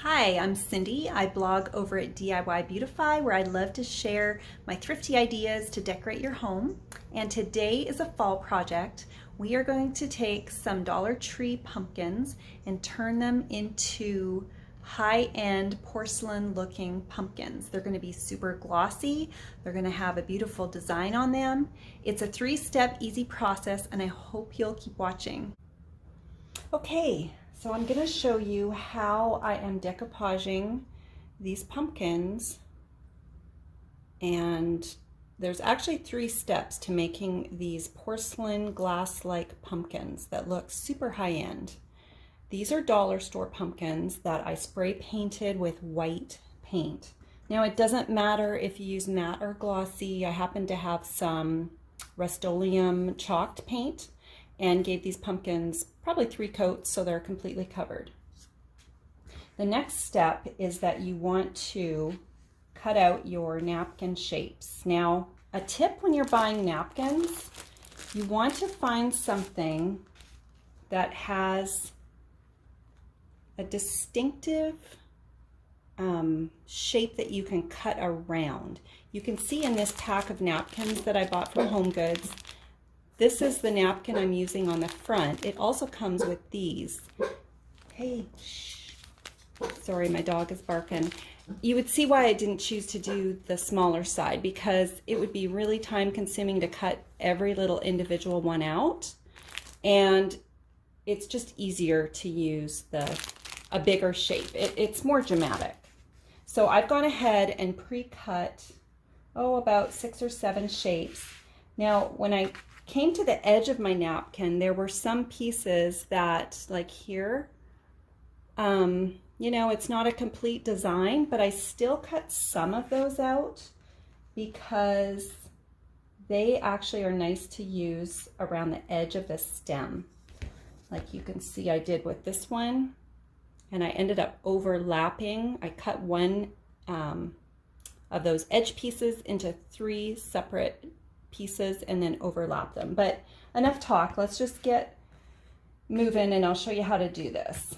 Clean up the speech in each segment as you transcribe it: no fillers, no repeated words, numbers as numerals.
Hi, I'm Cindy. I blog over at DIY Beautify where I love to share my thrifty ideas to decorate your home. And today is a fall project. We are going to take some Dollar Tree pumpkins and turn them into high-end porcelain looking pumpkins. They're going to be super glossy. They're going to have a beautiful design on them. It's a three-step easy process and I hope you'll keep watching. Okay, so I'm going to show you how I am decoupaging these pumpkins, and there's actually 3 steps to making these porcelain glass-like pumpkins that look super high-end. These are dollar store pumpkins that I spray painted with white paint. Now it doesn't matter if you use matte or glossy. I happen to have some Rust-Oleum chalked paint and gave these pumpkins probably 3 coats so they're completely covered. The next step is that you want to cut out your napkin shapes. Now, a tip when you're buying napkins, you want to find something that has a distinctive shape that you can cut around. You can see in this pack of napkins that I bought from Home Goods, this is the napkin I'm using on the front. It also comes with these. Hey, shh. Sorry, my dog is barking. You would see why I didn't choose to do the smaller side, because it would be really time consuming to cut every little individual one out. And it's just easier to use a bigger shape. It's more dramatic. So I've gone ahead and pre-cut, about 6 or 7 shapes. Now, when I came to the edge of my napkin, there were some pieces that, like here, it's not a complete design, but I still cut some of those out because they actually are nice to use around the edge of the stem. Like you can see I did with this one, and I ended up overlapping. I cut one of those edge pieces into 3 separate pieces and then overlap them. But enough talk, let's just get moving and I'll show you how to do this.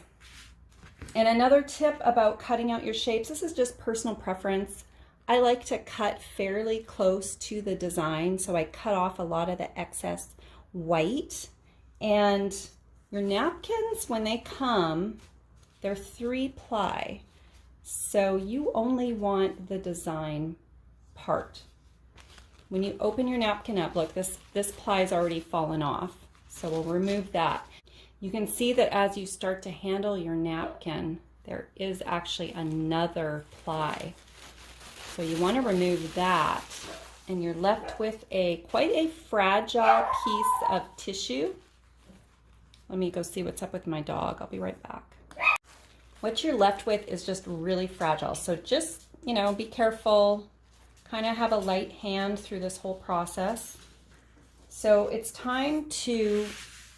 And another tip about cutting out your shapes, this is just personal preference. I like to cut fairly close to the design, so I cut off a lot of the excess white. And your napkins, when they come, they're 3-ply, so you only want the design part. When you open your napkin up, look, this ply is already fallen off, so we'll remove that. You can see that as you start to handle your napkin, there is actually another ply. So you want to remove that, and you're left with quite a fragile piece of tissue. Let me go see what's up with my dog. I'll be right back. What you're left with is just really fragile, so just, be careful. Kind of have a light hand through this whole process. So it's time to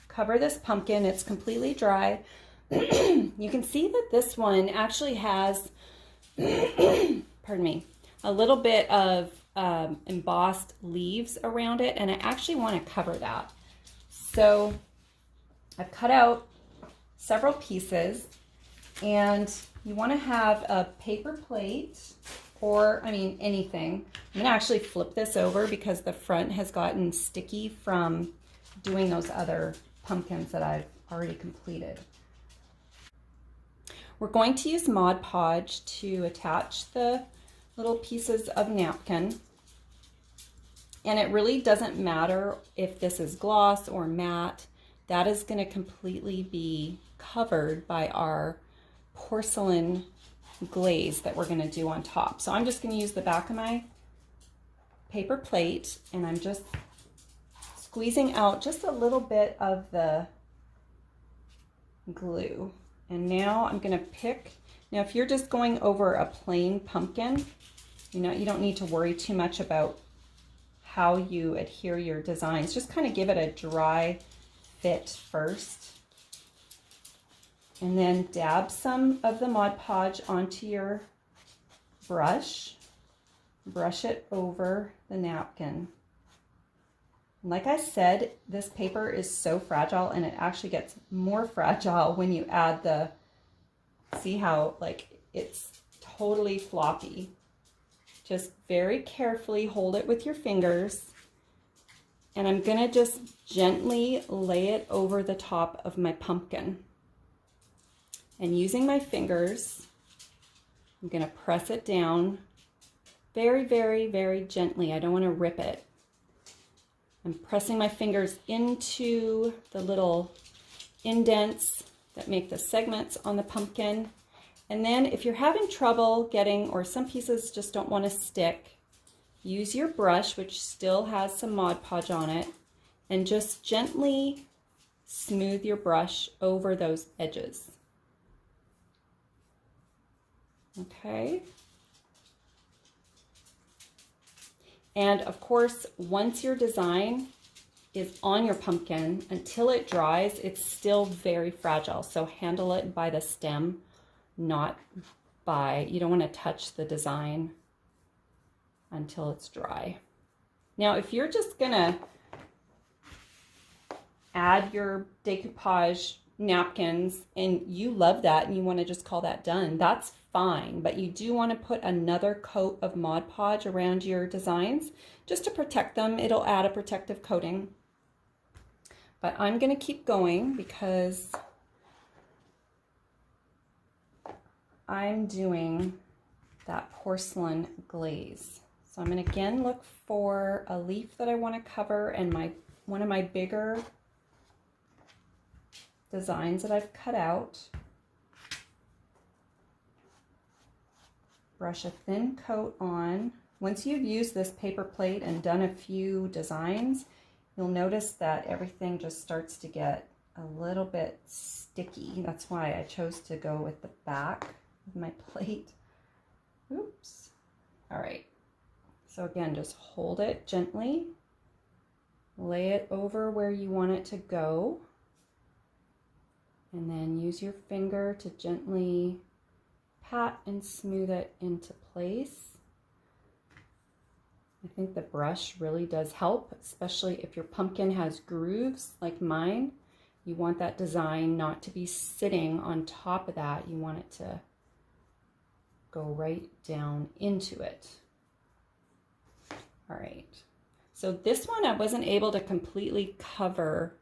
cover this pumpkin. It's completely dry. You can see that this one actually has, pardon me, a little bit of embossed leaves around it, and I actually want to cover that. So I've cut out several pieces, and you want to have a paper plate, or anything. I'm gonna actually flip this over because the front has gotten sticky from doing those other pumpkins that I've already completed. We're going to use Mod Podge to attach the little pieces of napkin. And it really doesn't matter if this is gloss or matte. That is gonna completely be covered by our porcelain glaze that we're going to do on top. So I'm just going to use the back of my paper plate, and I'm just squeezing out just a little bit of the glue. And now I'm going to pick, now if you're just going over a plain pumpkin, you don't need to worry too much about how you adhere your designs. Just kind of give it a dry fit first. And then dab some of the Mod Podge onto your brush. Brush it over the napkin. Like I said, this paper is so fragile, and it actually gets more fragile when you add see how it's totally floppy. Just very carefully hold it with your fingers. And I'm gonna just gently lay it over the top of my pumpkin. And using my fingers, I'm gonna press it down very, very, very gently. I don't wanna rip it. I'm pressing my fingers into the little indents that make the segments on the pumpkin. And then if you're having trouble getting, or some pieces just don't want to stick, use your brush, which still has some Mod Podge on it, and just gently smooth your brush over those edges. Okay. And of course, once your design is on your pumpkin, until it dries, it's still very fragile. So handle it by the stem, not by, you don't want to touch the design until it's dry. Now, if you're just gonna add your decoupage napkins and you love that and you want to just call that done, that's fine. But you do want to put another coat of Mod Podge around your designs just to protect them. It'll add a protective coating. But I'm going to keep going because I'm doing that porcelain glaze. So I'm going to again look for a leaf that I want to cover, and one of my bigger designs that I've cut out. Brush a thin coat on. Once you've used this paper plate and done a few designs, you'll notice that everything just starts to get a little bit sticky. That's why I chose to go with the back of my plate. Oops. All right. So again, just hold it gently. Lay it over where you want it to go. And then use your finger to gently pat and smooth it into place. I think the brush really does help, especially if your pumpkin has grooves like mine. You want that design not to be sitting on top of that. You want it to go right down into it. All right. So this one I wasn't able to completely cover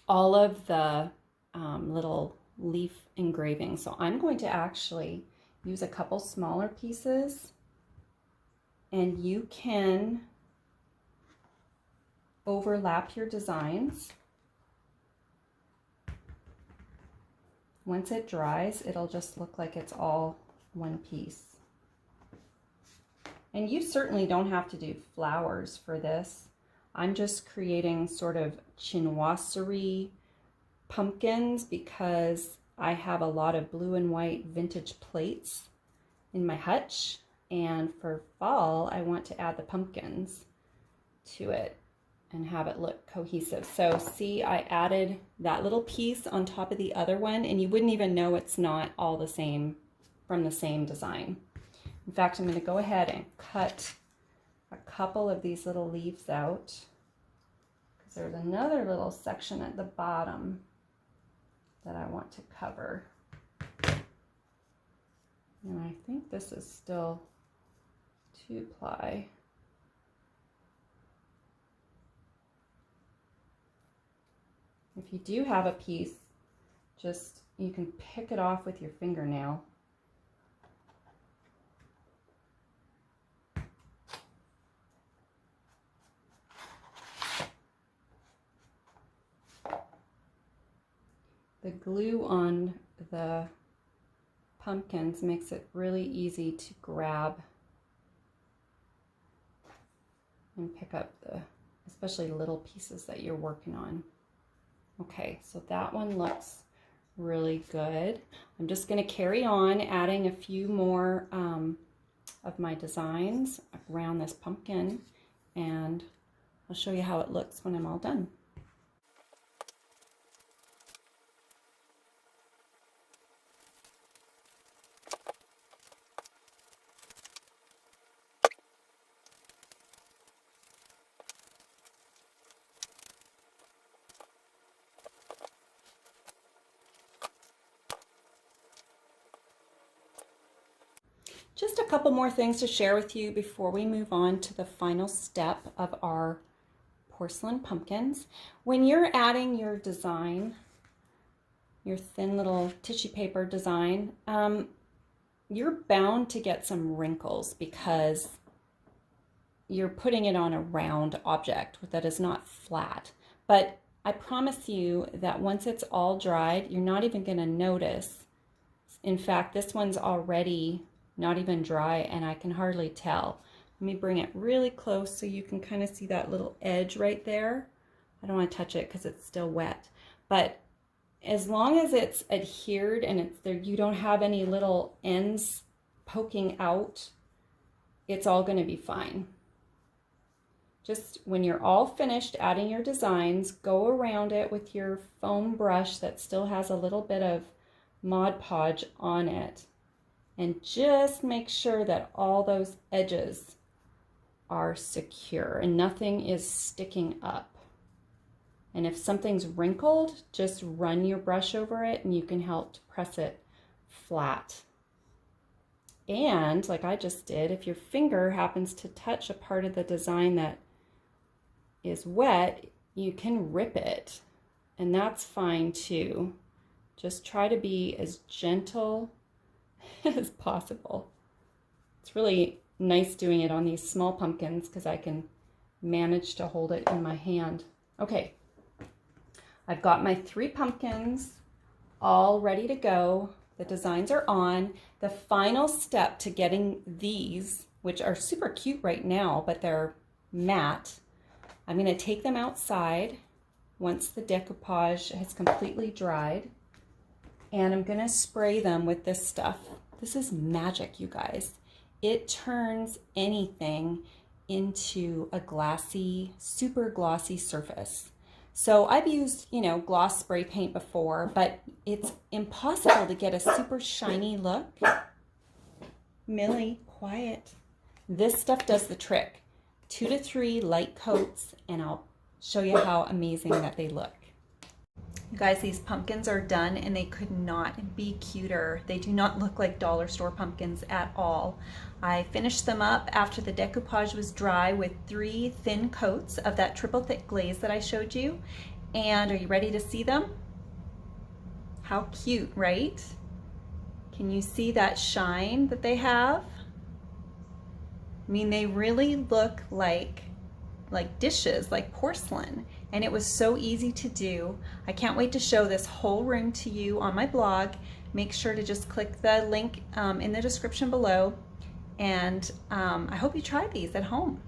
all of the little leaf engraving. So I'm going to actually use a couple smaller pieces, and you can overlap your designs. Once it dries, it'll just look like it's all one piece. And you certainly don't have to do flowers for this. I'm just creating sort of chinoiserie pumpkins because I have a lot of blue and white vintage plates in my hutch, and for fall I want to add the pumpkins to it and have it look cohesive. So see, I added that little piece on top of the other one, and you wouldn't even know it's not all the same from the same design. In fact, I'm going to go ahead and cut a couple of these little leaves out because there's another little section at the bottom that I want to cover. And I think this is still 2-ply. If you do have a piece, you can pick it off with your fingernail. The glue on the pumpkins makes it really easy to grab and pick up especially little pieces that you're working on. Okay, so that one looks really good. I'm just going to carry on adding a few more of my designs around this pumpkin, and I'll show you how it looks when I'm all done. just a couple more things to share with you before we move on to the final step of our porcelain pumpkins. When you're adding your design, your thin little tissue paper design, you're bound to get some wrinkles because you're putting it on a round object that is not flat. But I promise you that once it's all dried, you're not even going to notice. In fact, this one's already not even dry and I can hardly tell. Let me bring it really close so you can kind of see that little edge right there. I don't want to touch it because it's still wet. But as long as it's adhered and it's there, you don't have any little ends poking out, it's all going to be fine. Just when you're all finished adding your designs, go around it with your foam brush that still has a little bit of Mod Podge on it. And just make sure that all those edges are secure and nothing is sticking up. And if something's wrinkled, just run your brush over it and you can help to press it flat. And like I just did, if your finger happens to touch a part of the design that is wet, you can rip it, and that's fine too. Just try to be as gentle as possible. It's really nice doing it on these small pumpkins because I can manage to hold it in my hand. Okay, I've got my 3 pumpkins all ready to go. The designs are on. The final step to getting these, which are super cute right now, but they're matte, I'm going to take them outside once the decoupage has completely dried, and I'm going to spray them with this stuff. This is magic, you guys. It turns anything into a glassy, super glossy surface. So I've used, gloss spray paint before, but it's impossible to get a super shiny look. Millie, quiet. This stuff does the trick. 2 to 3 light coats, and I'll show you how amazing that they look. You guys, these pumpkins are done and they could not be cuter. They do not look like dollar store pumpkins at all. I finished them up after the decoupage was dry with 3 thin coats of that triple thick glaze that I showed you. And are you ready to see them? How cute, right? Can you see that shine that they have? I mean, they really look like dishes, like porcelain, and it was so easy to do. I can't wait to show this whole room to you on my blog. Make sure to just click the link in the description below, and I hope you try these at home.